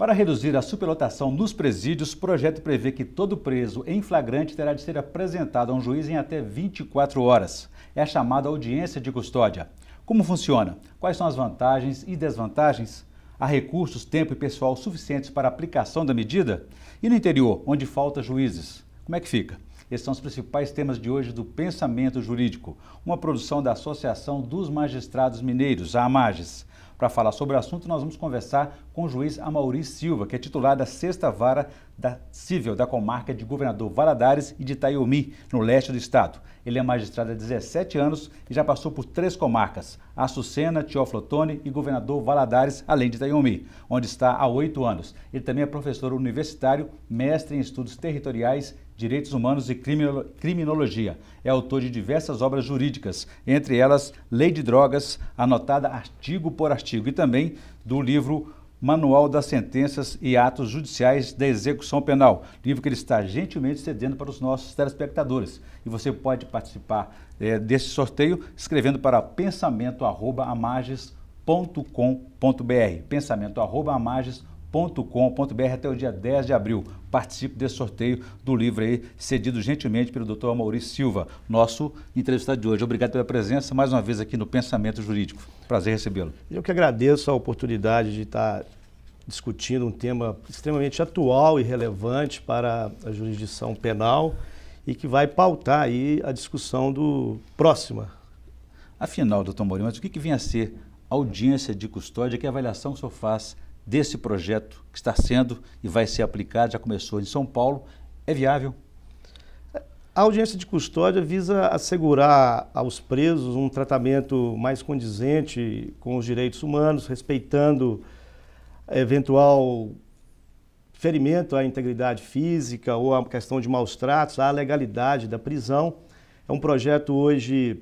Para reduzir a superlotação nos presídios, o projeto prevê que todo preso em flagrante terá de ser apresentado a um juiz em até 24 horas. É a chamada audiência de custódia. Como funciona? Quais são as vantagens e desvantagens? Há recursos, tempo e pessoal suficientes para a aplicação da medida? E no interior, onde falta juízes? Como é que fica? Esses são os principais temas de hoje do Pensamento Jurídico, uma produção da Associação dos Magistrados Mineiros, a AMAGES. Para falar sobre o assunto, nós vamos conversar com o juiz Amaury Silva, que é titular da 6ª Vara Civil da comarca de Governador Valadares e de Itaiomi, no leste do estado. Ele é magistrado há 17 anos e já passou por 3 comarcas, Açucena, Teófilo Otoni e Governador Valadares, além de Itaiomi, onde está há 8 anos. Ele também é professor universitário, mestre em estudos territoriais, direitos humanos e criminologia. É autor de diversas obras jurídicas, entre elas Lei de Drogas, anotada artigo por artigo, e também do livro Manual das Sentenças e Atos Judiciais da Execução Penal, livro que ele está gentilmente cedendo para os nossos telespectadores. E você pode participar desse sorteio escrevendo para pensamento@amages.com.br, pensamento@amages.com.br até o dia 10 de abril. Participe desse sorteio do livro aí, cedido gentilmente pelo Dr. Amaury Silva, nosso entrevistado de hoje. Obrigado pela presença mais uma vez aqui no Pensamento Jurídico. Prazer recebê-lo. Eu que agradeço a oportunidade de estar discutindo um tema extremamente atual e relevante para a jurisdição penal e que vai pautar aí a discussão próxima. Afinal, doutor Amaury, mas o que vem a ser audiência de custódia? Que avaliação que o senhor faz desse projeto que está sendo e vai ser aplicado, já começou em São Paulo? É viável? A audiência de custódia visa assegurar aos presos um tratamento mais condizente com os direitos humanos, respeitando eventual ferimento à integridade física ou a questão de maus tratos, à legalidade da prisão. É um projeto hoje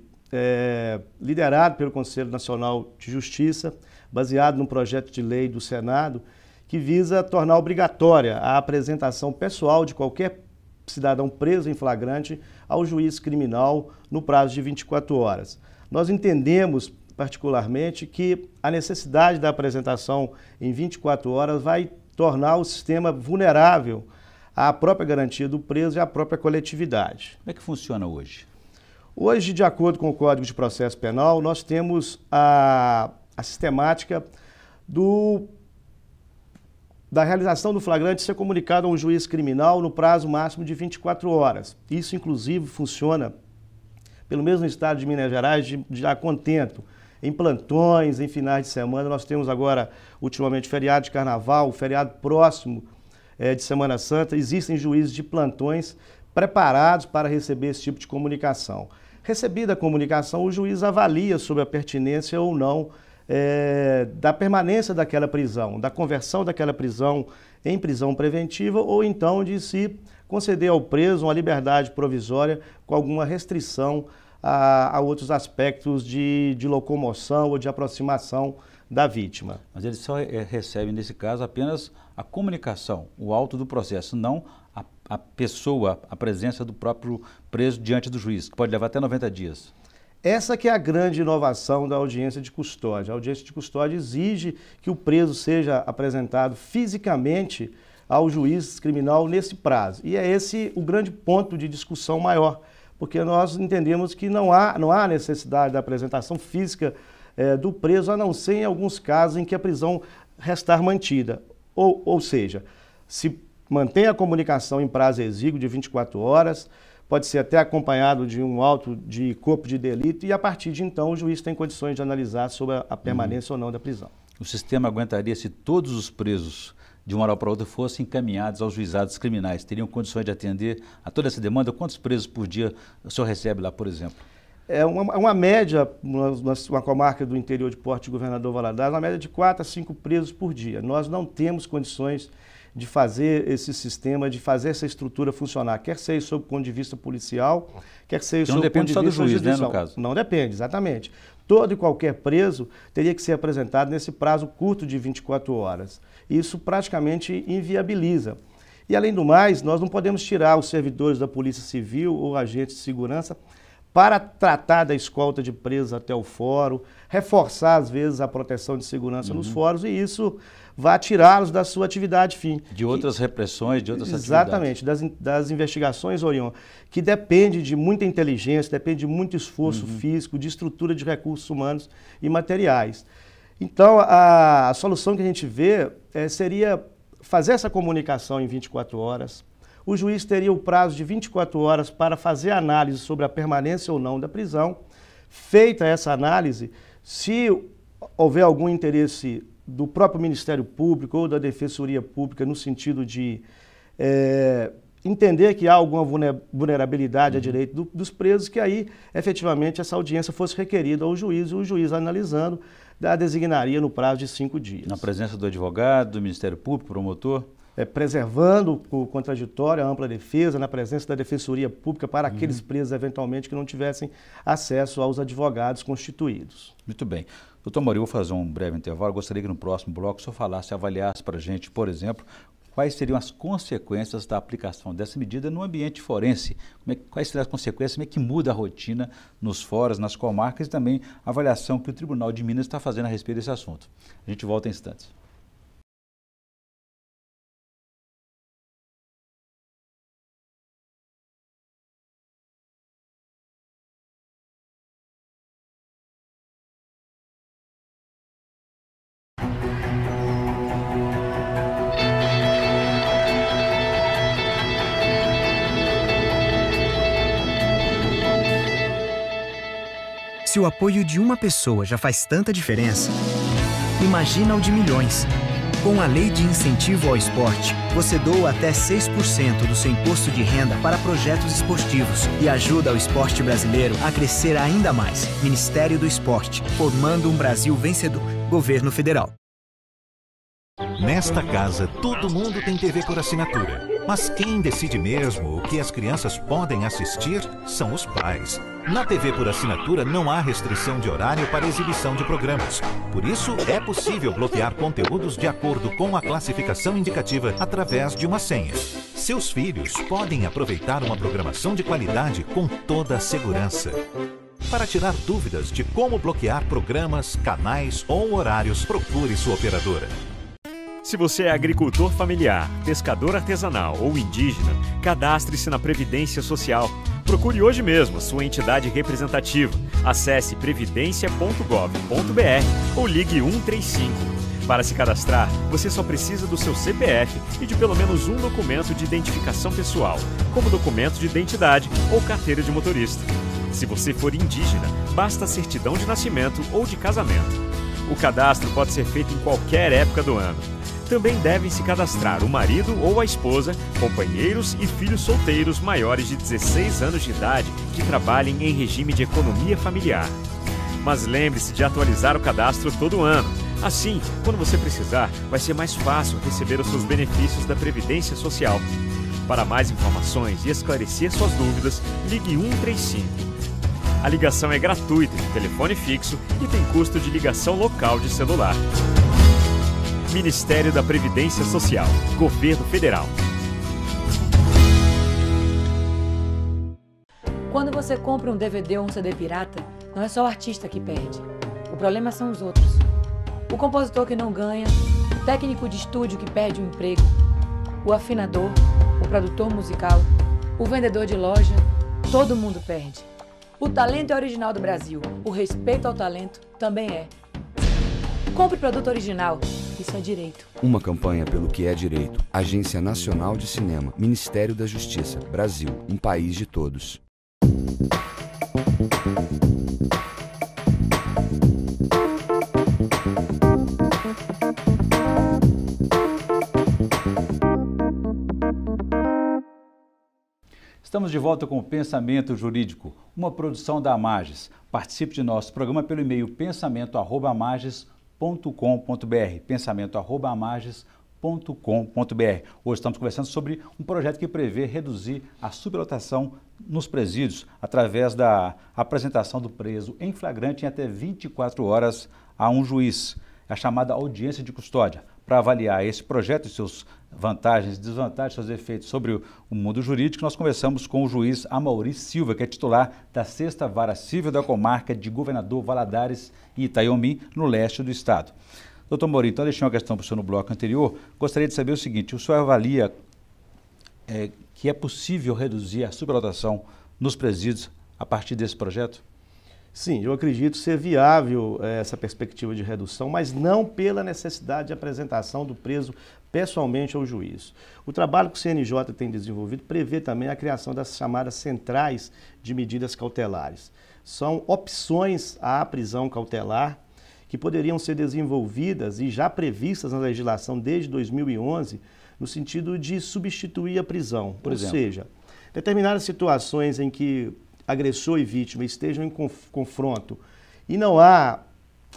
liderado pelo Conselho Nacional de Justiça, baseado num projeto de lei do Senado, que visa tornar obrigatória a apresentação pessoal de qualquer cidadão preso em flagrante ao juiz criminal no prazo de 24 horas. Nós entendemos, particularmente, que a necessidade da apresentação em 24 horas vai tornar o sistema vulnerável à própria garantia do preso e à própria coletividade. Como é que funciona hoje? Hoje, de acordo com o Código de Processo Penal, nós temos a sistemática da realização do flagrante ser comunicado a um juiz criminal no prazo máximo de 24 horas. Isso, inclusive, funciona, pelo menos no estado de Minas Gerais, de a contento. Em plantões, em finais de semana, nós temos agora, ultimamente, feriado de carnaval, feriado próximo de Semana Santa, existem juízes de plantões preparados para receber esse tipo de comunicação. Recebida a comunicação, o juiz avalia sobre a pertinência ou não da permanência daquela prisão, da conversão daquela prisão em prisão preventiva ou então de se conceder ao preso uma liberdade provisória com alguma restrição a outros aspectos de locomoção ou de aproximação da vítima. Mas ele só recebe, nesse caso, apenas a comunicação, o auto do processo, não a pessoa, a presença do próprio preso diante do juiz, que pode levar até 90 dias. Essa que é a grande inovação da audiência de custódia. A audiência de custódia exige que o preso seja apresentado fisicamente ao juiz criminal nesse prazo. E é esse o grande ponto de discussão maior, porque nós entendemos que não há necessidade da apresentação física do preso, a não ser em alguns casos em que a prisão restar mantida. Ou seja, se mantém a comunicação em prazo exíguo de 24 horas, pode ser até acompanhado de um auto de corpo de delito e, a partir de então, o juiz tem condições de analisar sobre a permanência ou não da prisão. O sistema aguentaria se todos os presos, de uma hora para outra, fossem encaminhados aos juizados criminais? Teriam condições de atender a toda essa demanda? Quantos presos por dia o senhor recebe lá, por exemplo? É uma média, uma comarca do interior de Porto de Governador Valadares, uma média de 4 a 5 presos por dia. Nós não temos condições de fazer esse sistema, de fazer essa estrutura funcionar, quer seja sob o ponto de vista policial, quer seja sob o ponto de vista judicial. Não depende só do juiz, né, no caso? Não depende, exatamente. Todo e qualquer preso teria que ser apresentado nesse prazo curto de 24 horas. Isso praticamente inviabiliza. E, além do mais, nós não podemos tirar os servidores da Polícia Civil ou agentes de segurança para tratar da escolta de presos até o fórum, reforçar, às vezes, a proteção de segurança nos fóruns, e isso vai tirá-los da sua atividade fim. De outras repressões, de outras Exatamente, das investigações, Orion, que depende de muita inteligência, depende de muito esforço físico, de estrutura de recursos humanos e materiais. Então, a solução que a gente vê seria fazer essa comunicação em 24 horas. O juiz teria o prazo de 24 horas para fazer a análise sobre a permanência ou não da prisão. Feita essa análise, se houver algum interesse do próprio Ministério Público ou da Defensoria Pública no sentido de entender que há alguma vulnerabilidade a direito dos presos, que aí, efetivamente, essa audiência fosse requerida ao juiz, e o juiz, analisando, designaria no prazo de 5 dias. Na presença do advogado, do Ministério Público, promotor? Preservando o contraditório, a ampla defesa, na presença da Defensoria Pública para aqueles presos, eventualmente, que não tivessem acesso aos advogados constituídos. Muito bem. Doutor Maurício, eu vou fazer um breve intervalo. Gostaria que no próximo bloco o senhor falasse, avaliasse para a gente, por exemplo, quais seriam as consequências da aplicação dessa medida no ambiente forense. Quais seriam as consequências, como é que muda a rotina nos fóruns, nas comarcas, e também a avaliação que o Tribunal de Minas está fazendo a respeito desse assunto. A gente volta em instantes. Se o apoio de uma pessoa já faz tanta diferença, imagina o de milhões. Com a Lei de Incentivo ao Esporte, você doa até 6% do seu imposto de renda para projetos esportivos e ajuda o esporte brasileiro a crescer ainda mais. Ministério do Esporte, formando um Brasil vencedor. Governo Federal. Nesta casa, todo mundo tem TV por assinatura. Mas quem decide mesmo o que as crianças podem assistir são os pais. Na TV por assinatura não há restrição de horário para exibição de programas. Por isso, é possível bloquear conteúdos de acordo com a classificação indicativa através de uma senha. Seus filhos podem aproveitar uma programação de qualidade com toda a segurança. Para tirar dúvidas de como bloquear programas, canais ou horários, procure sua operadora. Se você é agricultor familiar, pescador artesanal ou indígena, cadastre-se na Previdência Social. Procure hoje mesmo a sua entidade representativa. Acesse previdencia.gov.br ou ligue 135. Para se cadastrar, você só precisa do seu CPF e de pelo menos um documento de identificação pessoal, como documento de identidade ou carteira de motorista. Se você for indígena, basta a certidão de nascimento ou de casamento. O cadastro pode ser feito em qualquer época do ano. Também devem se cadastrar o marido ou a esposa, companheiros e filhos solteiros maiores de 16 anos de idade que trabalhem em regime de economia familiar. Mas lembre-se de atualizar o cadastro todo ano. Assim, quando você precisar, vai ser mais fácil receber os seus benefícios da Previdência Social. Para mais informações e esclarecer suas dúvidas, ligue 135. A ligação é gratuita de telefone fixo e tem custo de ligação local de celular. Ministério da Previdência Social, Governo Federal. Quando você compra um DVD ou um CD pirata, não é só o artista que perde. O problema são os outros. O compositor que não ganha, o técnico de estúdio que perde o emprego, o afinador, o produtor musical, o vendedor de loja, todo mundo perde. O talento é original do Brasil, o respeito ao talento também é. Compre produto original. Isso é direito. Uma campanha pelo que é direito. Agência Nacional de Cinema. Ministério da Justiça. Brasil. Um país de todos. Estamos de volta com o Pensamento Jurídico, uma produção da Amages. Participe de nosso programa pelo e-mail pensamento@amages.com.br, pensamento@amages.com.br. Hoje estamos conversando sobre um projeto que prevê reduzir a superlotação nos presídios através da apresentação do preso em flagrante em até 24 horas a um juiz, a chamada audiência de custódia. Para avaliar esse projeto e seus vantagens e desvantagens, seus efeitos sobre o mundo jurídico, nós conversamos com o juiz Amaury Silva, que é titular da 6ª Vara Civil da Comarca de Governador Valadares e Itaiomi, no leste do estado. Doutor Amaury, então deixei uma questão para o senhor no bloco anterior. Gostaria de saber o seguinte: o senhor avalia que é possível reduzir a superlotação nos presídios a partir desse projeto? Sim, eu acredito ser viável essa perspectiva de redução, mas não pela necessidade de apresentação do preso pessoalmente ao juiz. O trabalho que o CNJ tem desenvolvido prevê também a criação das chamadas centrais de medidas cautelares. São opções à prisão cautelar que poderiam ser desenvolvidas e já previstas na legislação desde 2011, no sentido de substituir a prisão. Por exemplo, ou seja, determinadas situações em que agressor e vítima estejam em confronto e não há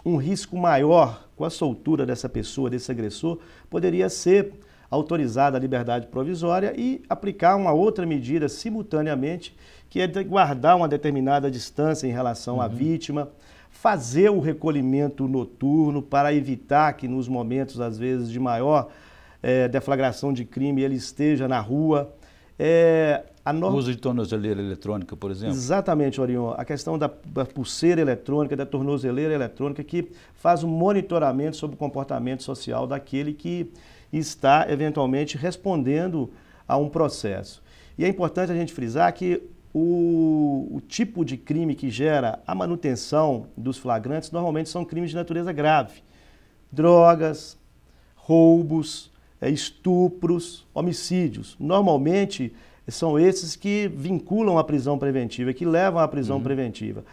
um risco maior com a soltura dessa pessoa, desse agressor, poderia ser autorizada a liberdade provisória e aplicar uma outra medida simultaneamente, que é de guardar uma determinada distância em relação à vítima, fazer o recolhimento noturno para evitar que nos momentos, às vezes, de maior deflagração de crime, ele esteja na rua. O uso de tornozeleira eletrônica, por exemplo? Exatamente, Orion. A questão da pulseira eletrônica, da tornozeleira eletrônica, que faz um monitoramento sobre o comportamento social daquele que está, eventualmente, respondendo a um processo. E é importante a gente frisar que o tipo de crime que gera a manutenção dos flagrantes normalmente são crimes de natureza grave. Drogas, roubos, estupros, homicídios. Normalmente são esses que vinculam à prisão preventiva, que levam à prisão preventiva.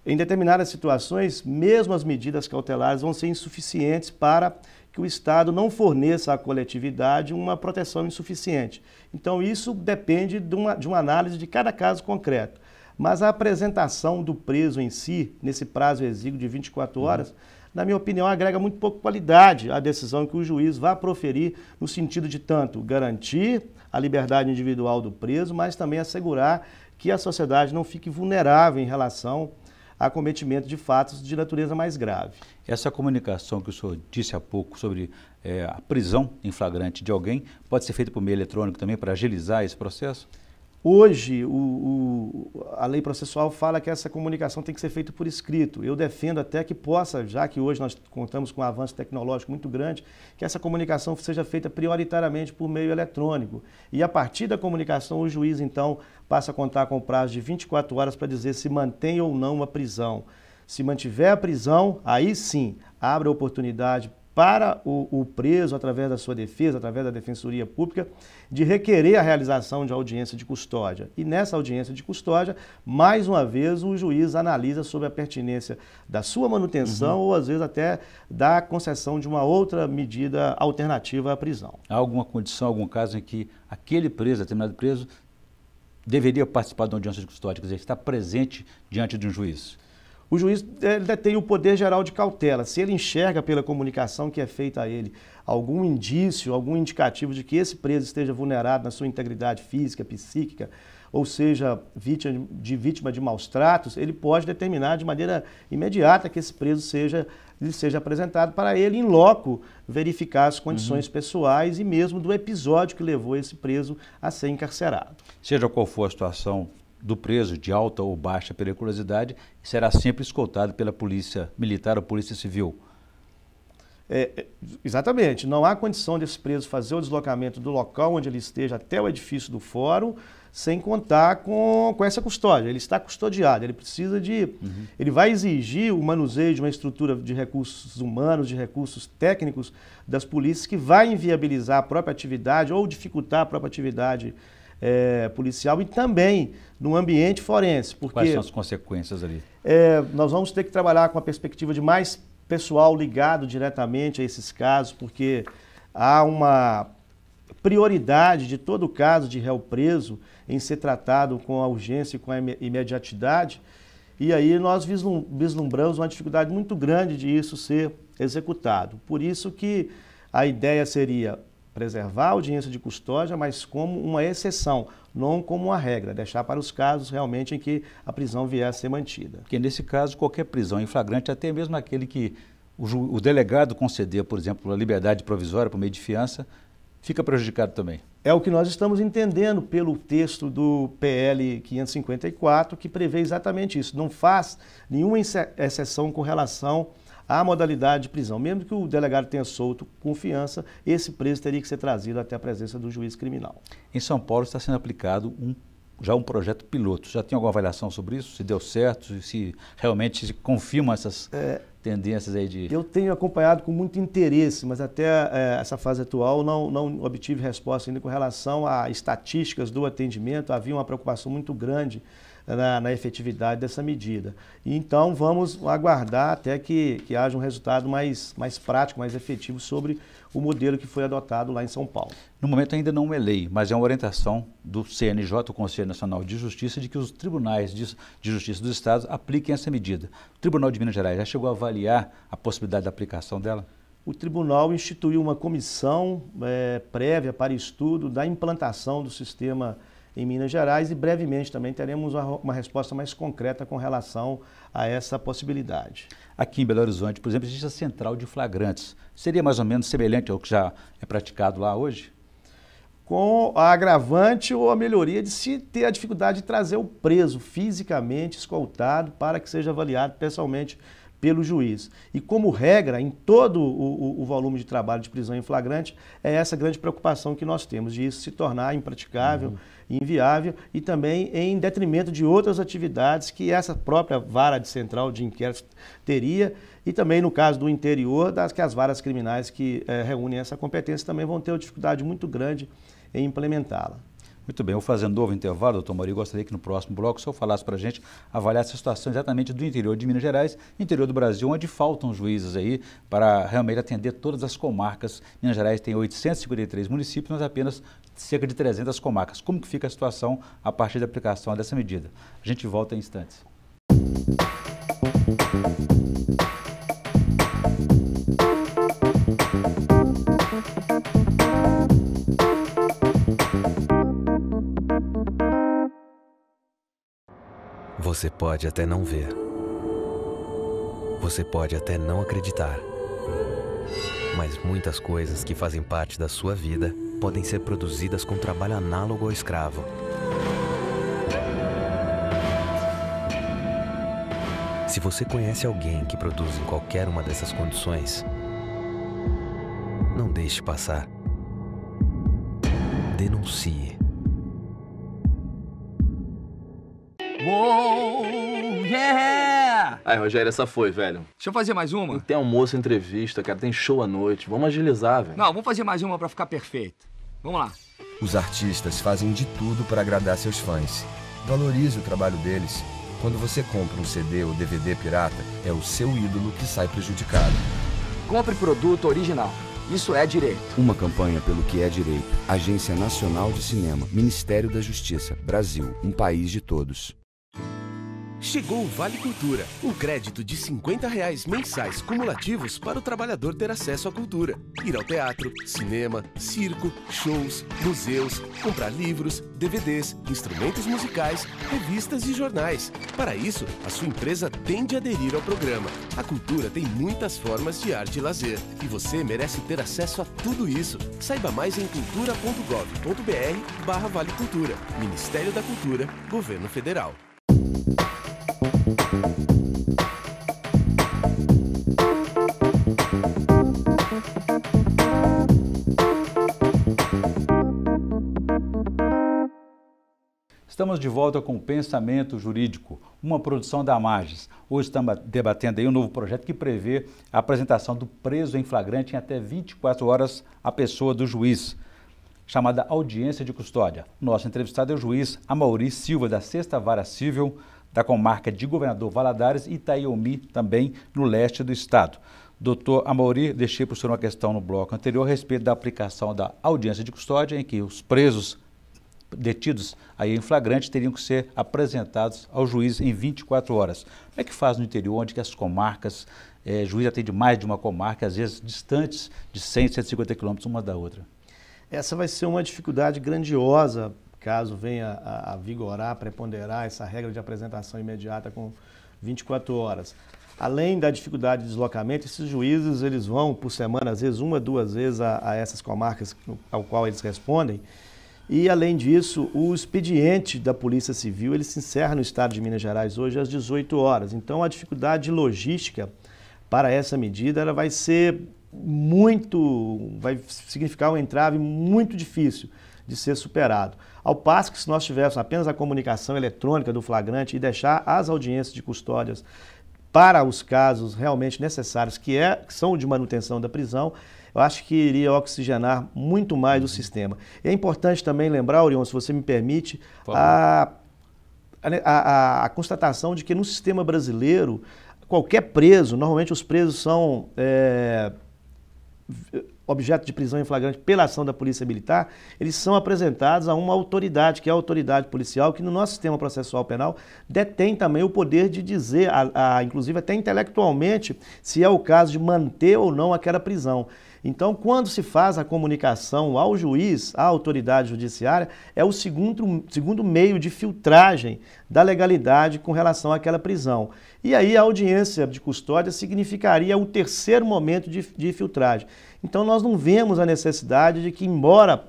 Em determinadas situações, mesmo as medidas cautelares vão ser insuficientes para que o Estado não forneça à coletividade uma proteção insuficiente. Então isso depende de uma análise de cada caso concreto. Mas a apresentação do preso em si, nesse prazo exíguo de 24 horas, na minha opinião, agrega muito pouco qualidade à decisão que o juiz vai proferir, no sentido de tanto garantir a liberdade individual do preso, mas também assegurar que a sociedade não fique vulnerável em relação a cometimento de fatos de natureza mais grave. Essa comunicação que o senhor disse há pouco sobre a prisão em flagrante de alguém pode ser feita por meio eletrônico também para agilizar esse processo? Hoje, a lei processual fala que essa comunicação tem que ser feita por escrito. Eu defendo até que possa, já que hoje nós contamos com um avanço tecnológico muito grande, que essa comunicação seja feita prioritariamente por meio eletrônico. E a partir da comunicação, o juiz, então, passa a contar com o prazo de 24 horas para dizer se mantém ou não a prisão. Se mantiver a prisão, aí sim, abre a oportunidade para o preso, através da sua defesa, através da Defensoria Pública, de requerer a realização de audiência de custódia. E nessa audiência de custódia, mais uma vez, o juiz analisa sobre a pertinência da sua manutenção ou, às vezes, até da concessão de uma outra medida alternativa à prisão. Há alguma condição, algum caso em que aquele preso, determinado preso, deveria participar de uma audiência de custódia, quer dizer, estar presente diante de um juiz? O juiz detém o poder geral de cautela. Se ele enxerga pela comunicação que é feita a ele algum indício, algum indicativo de que esse preso esteja vulnerado na sua integridade física, psíquica, ou seja, vítima de maus tratos, ele pode determinar de maneira imediata que esse preso lhe seja apresentado para ele, em loco, verificar as condições pessoais e mesmo do episódio que levou esse preso a ser encarcerado. Seja qual for a situação do preso, de alta ou baixa periculosidade, será sempre escoltado pela polícia militar ou polícia civil? Exatamente. Não há condição desse preso fazer o deslocamento do local onde ele esteja até o edifício do fórum sem contar com essa custódia. Ele está custodiado, ele precisa de... Ele vai exigir o manuseio de uma estrutura de recursos humanos, de recursos técnicos das polícias que vai inviabilizar a própria atividade ou dificultar a própria atividade policial e também no ambiente forense. Porque, quais são as consequências ali? Nós vamos ter que trabalhar com a perspectiva de mais pessoal ligado diretamente a esses casos, porque há uma prioridade de todo caso de réu preso em ser tratado com a urgência e com a imediatidade, e aí nós vislumbramos uma dificuldade muito grande de isso ser executado. Por isso que a ideia seria preservar a audiência de custódia, mas como uma exceção, não como uma regra, deixar para os casos realmente em que a prisão vier a ser mantida. Porque nesse caso, qualquer prisão em flagrante, até mesmo aquele que o delegado conceder, por exemplo, a liberdade provisória por meio de fiança, fica prejudicado também. É o que nós estamos entendendo pelo texto do PL 554, que prevê exatamente isso. Não faz nenhuma exceção com relação à modalidade de prisão. Mesmo que o delegado tenha solto com fiança, esse preso teria que ser trazido até a presença do juiz criminal. Em São Paulo está sendo aplicado já um projeto piloto. Já tem alguma avaliação sobre isso? Se deu certo? Se realmente se confirmam essas tendências aí de... Eu tenho acompanhado com muito interesse, mas até essa fase atual não obtive resposta ainda com relação a estatísticas do atendimento. Havia uma preocupação muito grande na efetividade dessa medida. E então vamos aguardar até que haja um resultado mais prático, mais efetivo sobre o modelo que foi adotado lá em São Paulo. No momento ainda não é lei, mas é uma orientação do CNJ, o Conselho Nacional de Justiça, de que os tribunais de justiça dos estados apliquem essa medida. O Tribunal de Minas Gerais já chegou a avaliar a possibilidade da aplicação dela? O tribunal instituiu uma comissão prévia para estudo da implantação do sistema em Minas Gerais e brevemente também teremos uma resposta mais concreta com relação a essa possibilidade. Aqui em Belo Horizonte, por exemplo, existe a central de flagrantes. Seria mais ou menos semelhante ao que já é praticado lá hoje? Com a agravante ou a melhoria de se ter a dificuldade de trazer o preso fisicamente escoltado para que seja avaliado pessoalmente pelo juiz. E como regra, em todo o volume de trabalho de prisão em flagrante, é essa grande preocupação que nós temos, de isso se tornar impraticável, inviável e também em detrimento de outras atividades que essa própria vara de central de inquérito teria e também no caso do interior, que as varas criminais que reúnem essa competência também vão ter uma dificuldade muito grande em implementá-la. Muito bem, eu vou fazer um novo intervalo, doutor Amauri, gostaria que no próximo bloco o senhor falasse para a gente, avaliar essa situação exatamente do interior de Minas Gerais, interior do Brasil, onde faltam juízes aí para realmente atender todas as comarcas. Minas Gerais tem 853 municípios, mas apenas cerca de 300 comarcas. Como que fica a situação a partir da aplicação dessa medida? A gente volta em instantes. Você pode até não ver. Você pode até não acreditar. Mas muitas coisas que fazem parte da sua vida podem ser produzidas com trabalho análogo ao escravo. Se você conhece alguém que produz em qualquer uma dessas condições, não deixe passar. Denuncie. Uou, yeah! Aí, Rogério, essa foi, velho. Deixa eu fazer mais uma? Tem almoço, entrevista, cara, tem show à noite. Vamos agilizar, velho. Não, vamos fazer mais uma pra ficar perfeito. Vamos lá. Os artistas fazem de tudo para agradar seus fãs. Valorize o trabalho deles. Quando você compra um CD ou DVD pirata, é o seu ídolo que sai prejudicado. Compre produto original. Isso é direito. Uma campanha pelo que é direito. Agência Nacional de Cinema, Ministério da Justiça, Brasil, um país de todos. Chegou o Vale Cultura, um crédito de R$50 mensais cumulativos para o trabalhador ter acesso à cultura. Ir ao teatro, cinema, circo, shows, museus, comprar livros, DVDs, instrumentos musicais, revistas e jornais. Para isso, a sua empresa tem de aderir ao programa. A cultura tem muitas formas de arte e lazer, e você merece ter acesso a tudo isso. Saiba mais em cultura.gov.br/Vale Cultura. Ministério da Cultura, Governo Federal. Estamos de volta com o Pensamento Jurídico, uma produção da Marges. Hoje estamos debatendo aí um novo projeto que prevê a apresentação do preso em flagrante em até 24 horas à pessoa do juiz, chamada audiência de custódia. Nosso entrevistado é o juiz Amauri Silva, da 6ª Vara Civil da comarca de Governador Valadares e Itaiomi, também no leste do estado. Doutor Amauri, deixei para o senhor uma questão no bloco anterior a respeito da aplicação da audiência de custódia, em que os presos detidos aí em flagrante teriam que ser apresentados ao juiz em 24 horas. Como é que faz no interior, onde que as comarcas, juiz atende mais de uma comarca, às vezes distantes de 100, 150 quilômetros uma da outra? Essa vai ser uma dificuldade grandiosa, caso venha a vigorar, preponderar essa regra de apresentação imediata com 24 horas. além da dificuldade de deslocamento, esses juízes eles vão por semana, às vezes 1, 2 vezes a essas comarcas ao qual eles respondem. E, além disso, o expediente da Polícia Civil ele se encerra no estado de Minas Gerais hoje às 18 horas. Então, a dificuldade logística para essa medida ela vai significar um entrave muito difícil de ser superado. Ao passo que se nós tivéssemos apenas a comunicação eletrônica do flagrante e deixar as audiências de custódias para os casos realmente necessários, que são de manutenção da prisão, eu acho que iria oxigenar muito mais o sistema. É importante também lembrar, Orion, se você me permite, a constatação de que no sistema brasileiro, qualquer preso, normalmente os presos são objeto de prisão em flagrante pela ação da Polícia Militar, eles são apresentados a uma autoridade, que é a autoridade policial, que no nosso sistema processual penal detém também o poder de dizer, inclusive até intelectualmente, se é o caso de manter ou não aquela prisão. Então, quando se faz a comunicação ao juiz, à autoridade judiciária, é o segundo meio de filtragem da legalidade com relação àquela prisão. E aí a audiência de custódia significaria o terceiro momento de filtragem. Então, nós não vemos a necessidade de que, embora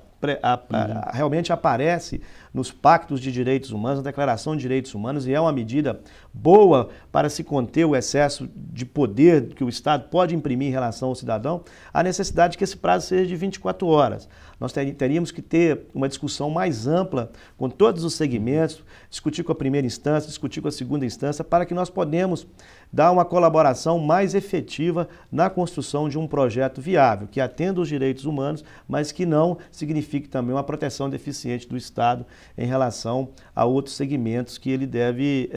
realmente aparece nos pactos de direitos humanos, na Declaração de Direitos Humanos, e é uma medida boa para se conter o excesso de poder que o Estado pode imprimir em relação ao cidadão, a necessidade de que esse prazo seja de 24 horas. Nós teríamos que ter uma discussão mais ampla com todos os segmentos, discutir com a primeira instância, discutir com a segunda instância, para que nós podemos dar uma colaboração mais efetiva na construção de um projeto viável, que atenda os direitos humanos, mas que não signifique também uma proteção deficiente do Estado em relação a outros segmentos que ele deve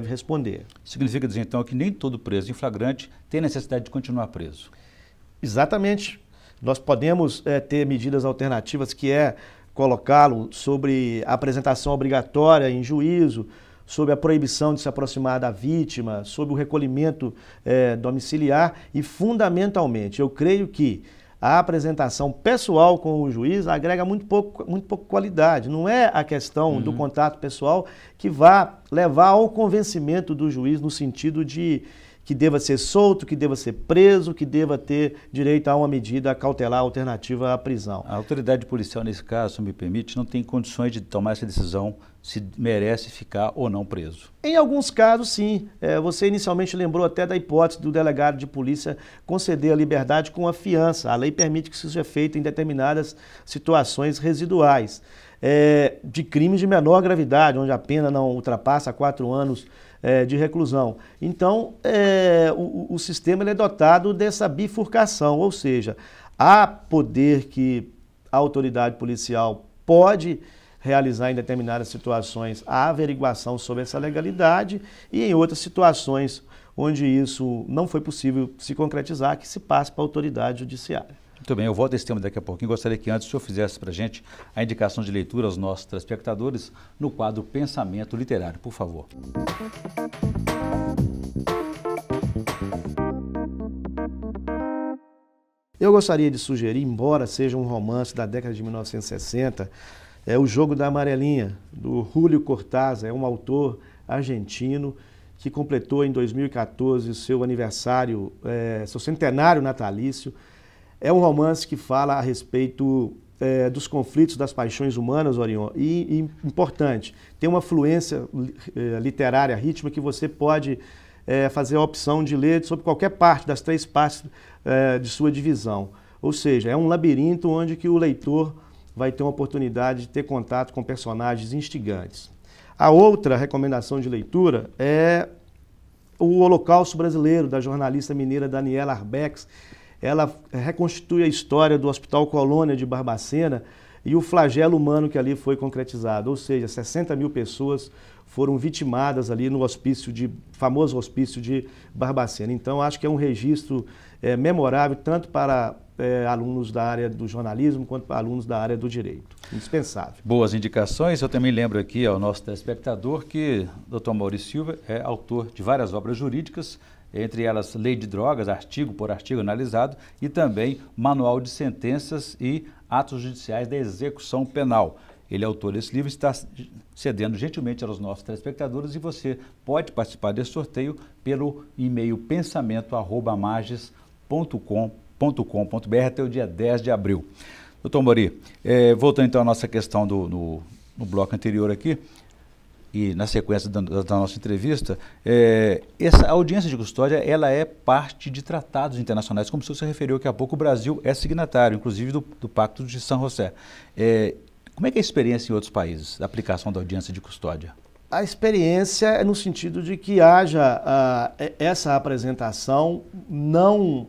responder. Significa dizer, então, que nem todo preso em flagrante tem necessidade de continuar preso? Exatamente. Nós podemos ter medidas alternativas, que é colocá-lo sobre a apresentação obrigatória em juízo, sobre a proibição de se aproximar da vítima, sobre o recolhimento domiciliar e, fundamentalmente, eu creio que a apresentação pessoal com o juiz agrega muito pouco qualidade. Não é a questão do contato pessoal que vá levar ao convencimento do juiz no sentido de que deva ser solto, que deva ser preso, que deva ter direito a uma medida cautelar alternativa à prisão. A autoridade policial, nesse caso, se me permite, não tem condições de tomar essa decisão se merece ficar ou não preso. Em alguns casos, sim. Você inicialmente lembrou até da hipótese do delegado de polícia conceder a liberdade com a fiança. A lei permite que isso seja feito em determinadas situações residuais. De crimes de menor gravidade, onde a pena não ultrapassa 4 anos de reclusão. Então, o sistema ele é dotado dessa bifurcação, ou seja, há poder que a autoridade policial pode realizar em determinadas situações a averiguação sobre essa legalidade e em outras situações onde isso não foi possível se concretizar, que se passe para a autoridade judiciária. Muito bem, eu volto a esse tema daqui a pouquinho. Gostaria que antes o senhor fizesse para a gente a indicação de leitura aos nossos telespectadores no quadro Pensamento Literário, por favor. Eu gostaria de sugerir, embora seja um romance da década de 1960, O Jogo da Amarelinha, do Julio Cortázar. É um autor argentino que completou em 2014 seu aniversário, seu centenário natalício. É um romance que fala a respeito dos conflitos das paixões humanas, Orion, e importante, tem uma fluência literária, rítmica, que você pode fazer a opção de ler sobre qualquer parte das 3 partes de sua divisão. Ou seja, é um labirinto onde que o leitor vai ter uma oportunidade de ter contato com personagens instigantes. A outra recomendação de leitura é O Holocausto Brasileiro, da jornalista mineira Daniela Arbex. Ela reconstitui a história do Hospital Colônia de Barbacena e o flagelo humano que ali foi concretizado. Ou seja, 60 mil pessoas foram vitimadas ali no famoso hospício de Barbacena. Então, acho que é um registro memorável, tanto para alunos da área do jornalismo quanto para alunos da área do direito. Indispensável. Boas indicações. Eu também lembro aqui ao nosso telespectador que o Dr. Maurício Silva é autor de várias obras jurídicas, entre elas Lei de Drogas, artigo por artigo analisado, e também Manual de Sentenças e Atos Judiciais da Execução Penal. Ele é autor desse livro, está cedendo gentilmente aos nossos telespectadores e você pode participar desse sorteio pelo e-mail pensamento@mages.com.br até o dia 10 de abril. Doutor Amorim, voltando então à nossa questão no bloco anterior aqui, e na sequência da nossa entrevista, essa audiência de custódia, ela é parte de tratados internacionais, como o senhor se referiu aqui a pouco, o Brasil é signatário, inclusive do Pacto de São José. Como é que é a experiência em outros países, da aplicação da audiência de custódia? A experiência é no sentido de que haja essa apresentação, não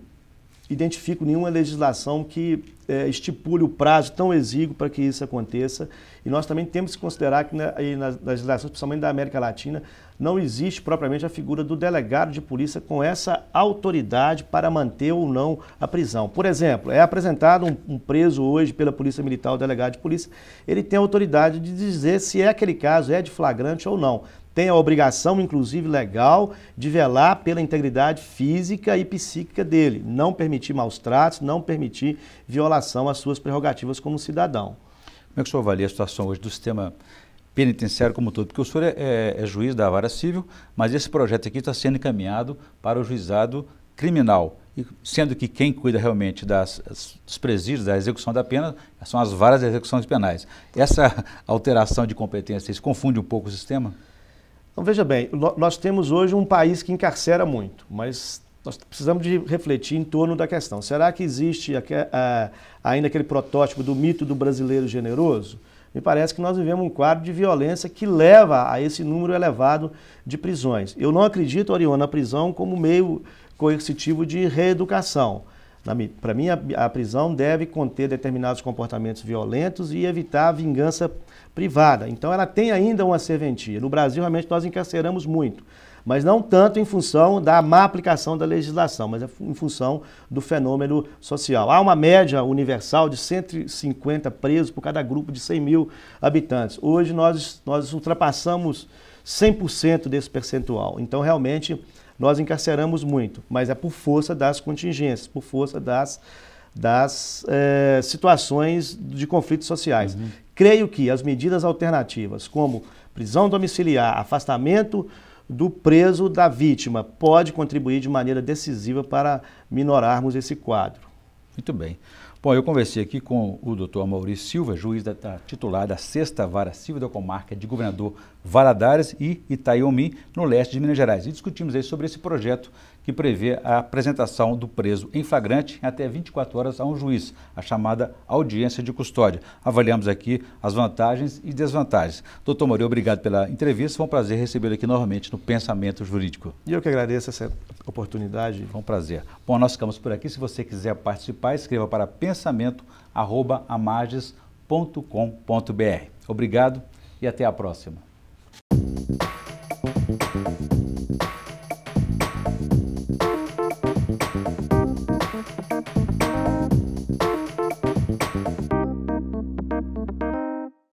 identifico nenhuma legislação que estipule o prazo tão exíguo para que isso aconteça. E nós também temos que considerar que nas legislações, principalmente da América Latina, não existe propriamente a figura do delegado de polícia com essa autoridade para manter ou não a prisão. Por exemplo, é apresentado um preso hoje pela Polícia Militar, o delegado de polícia, ele tem a autoridade de dizer se aquele caso é de flagrante ou não. Tem a obrigação, inclusive legal, de velar pela integridade física e psíquica dele, não permitir maus tratos, não permitir violação às suas prerrogativas como cidadão. Como é que o senhor avalia a situação hoje do sistema penitenciário como um todo? Porque o senhor é juiz da vara civil, mas esse projeto aqui está sendo encaminhado para o juizado criminal, e sendo que quem cuida realmente dos presídios, da execução da pena, são as varas de execuções penais. Essa alteração de competência, isso confunde um pouco o sistema? Então, veja bem, nós temos hoje um país que encarcera muito, mas nós precisamos de refletir em torno da questão. Será que existe ainda aquele protótipo do mito do brasileiro generoso? Me parece que nós vivemos um quadro de violência que leva a esse número elevado de prisões. Eu não acredito, Orion, na prisão como meio coercitivo de reeducação. Para mim, a prisão deve conter determinados comportamentos violentos e evitar a vingança privada. Então, ela tem ainda uma serventia. No Brasil, realmente, nós encarceramos muito, mas não tanto em função da má aplicação da legislação, mas em função do fenômeno social. Há uma média universal de 150 presos por cada grupo de 100 mil habitantes. Hoje, nós ultrapassamos 100% desse percentual. Então, realmente, nós encarceramos muito, mas é por força das contingências, por força das situações de conflitos sociais. Creio que as medidas alternativas, como prisão domiciliar, afastamento do preso da vítima, pode contribuir de maneira decisiva para minorarmos esse quadro. Muito bem. Bom, eu conversei aqui com o Dr. Amorim Silva, juiz titular da 6ª Vara Civil da Comarca de Governador Valadares e Itaiomi, no leste de Minas Gerais. E discutimos aí sobre esse projeto que prevê a apresentação do preso em flagrante em até 24 horas a um juiz, a chamada audiência de custódia. Avaliamos aqui as vantagens e desvantagens. Doutor Amorim, obrigado pela entrevista. Foi um prazer recebê-lo aqui novamente no Pensamento Jurídico. E eu que agradeço essa oportunidade. Foi um prazer. Bom, nós ficamos por aqui. Se você quiser participar, escreva para pensamento@amages.com.br. Obrigado e até a próxima.